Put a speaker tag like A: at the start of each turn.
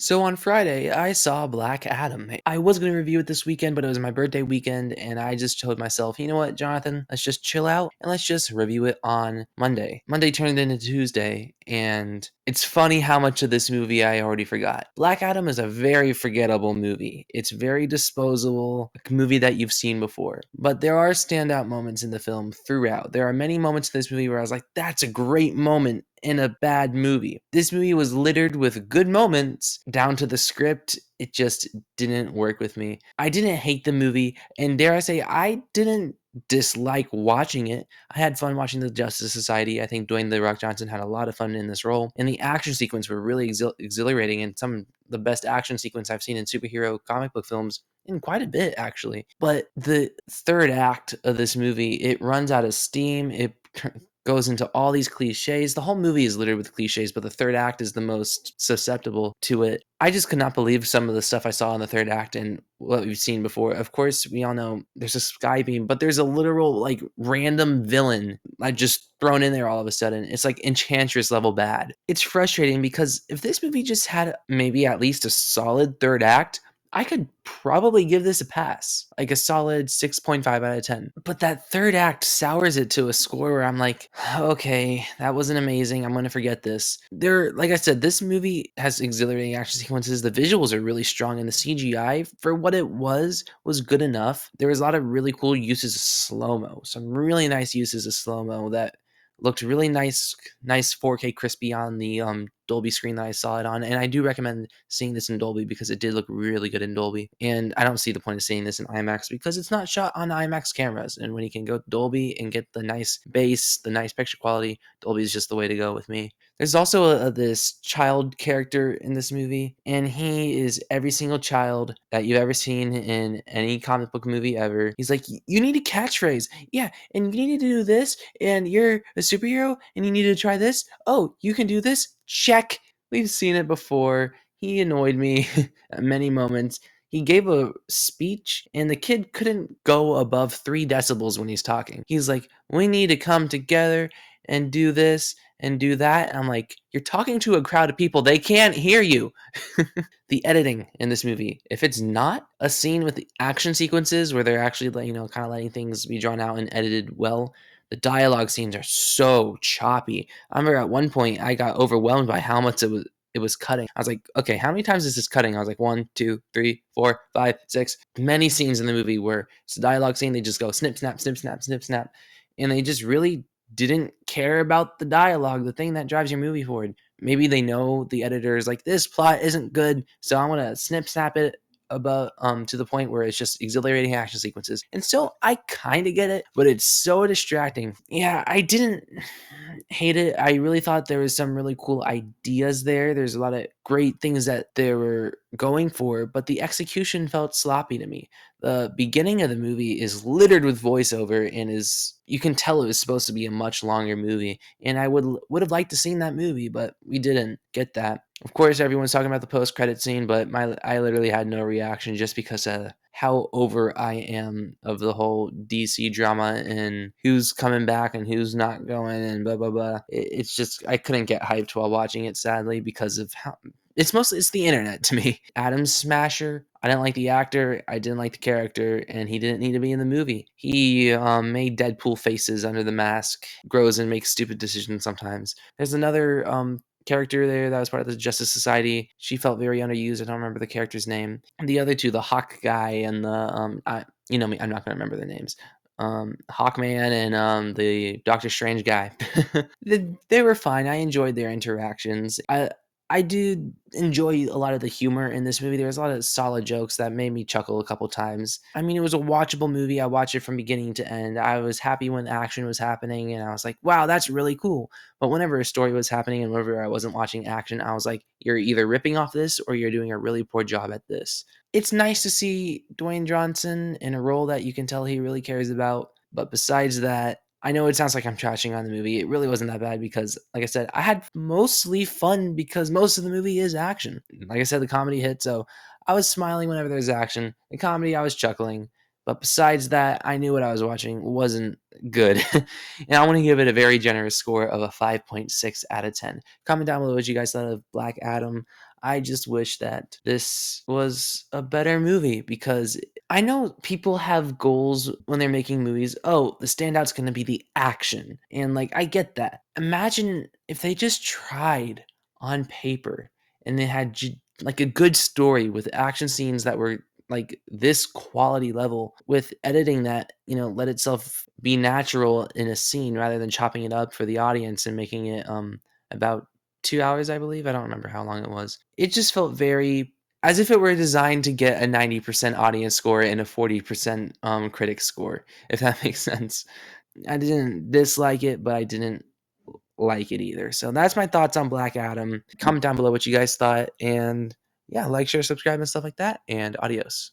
A: So on Friday, I saw Black Adam. I was going to review it this weekend, but it was my birthday weekend, and I just told myself, you know what, Jonathan, let's just chill out and let's just review it on Monday. Monday turned into Tuesday, and it's funny how much of this movie I already forgot. Black Adam is a very forgettable movie. It's very disposable, a movie that you've seen before. But there are standout moments in the film throughout. There are many moments in this movie where I was like, that's a great moment in a bad movie. This movie was littered with good moments down to the script. It just didn't work with me. I didn't hate the movie, and dare I say, I didn't dislike watching it. I had fun watching the Justice Society. I think Dwayne The Rock Johnson had a lot of fun in this role, and the action sequence were really exhilarating and some of the best action sequence I've seen in superhero comic book films in quite a bit, actually. But the third act of this movie, it runs out of steam. It goes into all these cliches. The whole movie is littered with cliches, but the third act is the most susceptible to it. I just could not believe some of the stuff I saw in the third act and what we've seen before. Of course, we all know there's a sky beam, but there's a literal, like, random villain, like, just thrown in there all of a sudden. It's like Enchantress level bad. It's frustrating because if this movie just had maybe at least a solid third act, I could probably give this a pass, like a solid 6.5 out of 10. But that third act sours it to a score where I'm like, okay, that wasn't amazing. I'm going to forget this. Like I said, this movie has exhilarating action sequences. The visuals are really strong, and the CGI, for what it was good enough. There was a lot of really cool uses of slow mo, some really nice uses of slow mo that looked really nice 4K crispy on the Dolby screen that I saw it on, and I do recommend seeing this in Dolby because it did look really good in Dolby. And I don't see the point of seeing this in IMAX because it's not shot on IMAX cameras, and when you can go to Dolby and get the nice bass, the nice picture quality, Dolby is just the way to go with me. There's also this child character in this movie, and he is every single child that you've ever seen in any comic book movie ever. He's like, you need a catchphrase. Yeah, and you need to do this, and you're a superhero, and you need to try this. Oh, you can do this? Check. We've seen it before. He annoyed me at many moments. He gave a speech, and the kid couldn't go above 3 decibels when he's talking. He's like, we need to come together and do this and do that. And I'm like, you're talking to a crowd of people. They can't hear you. The editing in this movie, if it's not a scene with the action sequences where they're actually, kind of letting things be drawn out and edited well, the dialogue scenes are so choppy. I remember at one point I got overwhelmed by how much it was cutting. I was like, okay, how many times is this cutting? I was like, 1, 2, 3, 4, 5, 6. Many scenes in the movie where it's a dialogue scene, they just go snip, snap, snip, snap, snip, snap. And they just really didn't care about the dialogue, the thing that drives your movie forward. Maybe they know the editor is like, this plot isn't good, so I'm gonna snip snap it about to the point where it's just exhilarating action sequences. And still, I kind of get it, but it's so distracting. Yeah, I didn't hate it. I really thought there was some really cool ideas there. There's a lot of great things that they were going for, but the execution felt sloppy to me. The beginning of the movie is littered with voiceover and is, you can tell it was supposed to be a much longer movie, and I would have liked to seen that movie, but we didn't get that. Of course, everyone's talking about the post-credit scene, but I literally had no reaction just because of how over I am of the whole DC drama and who's coming back and who's not going and blah blah blah. It's just, I couldn't get hyped while watching it, sadly, because of how it's the internet to me. Adam Smasher, I didn't like the actor, I didn't like the character, and he didn't need to be in the movie. He made Deadpool faces under the mask, grows and makes stupid decisions sometimes. There's another character there that was part of the Justice Society. She felt very underused. I don't remember the character's name. And the other two, the Hawk guy and the you know me, I'm not gonna remember their names. Hawkman and the Doctor Strange guy. They were fine. I enjoyed their interactions. I did enjoy a lot of the humor in this movie. There was a lot of solid jokes that made me chuckle a couple times. I mean, it was a watchable movie. I watched it from beginning to end. I was happy when action was happening, and I was like, wow, that's really cool. But whenever a story was happening and whenever I wasn't watching action, I was like, you're either ripping off this or you're doing a really poor job at this. It's nice to see Dwayne Johnson in a role that you can tell he really cares about. But besides that, I know it sounds like I'm trashing on the movie. It really wasn't that bad because, like I said, I had mostly fun because most of the movie is action. Like I said, the comedy hit, so I was smiling whenever there's action. The comedy, I was chuckling. But besides that, I knew what I was watching wasn't good. And I want to give it a very generous score of a 5.6 out of 10. Comment down below what you guys thought of Black Adam. I just wish that this was a better movie because I know people have goals when they're making movies. Oh, the standout's going to be the action. And like, I get that. Imagine if they just tried on paper and they had like a good story with action scenes that were like this quality level with editing that, let itself be natural in a scene rather than chopping it up for the audience and making it about 2 hours, I believe. I don't remember how long it was. It just felt very as if it were designed to get a 90% audience score and a 40% critic score, if that makes sense. I didn't dislike it, but I didn't like it either. So that's my thoughts on Black Adam. Comment down below what you guys thought. And yeah, like, share, subscribe, and stuff like that. And adios.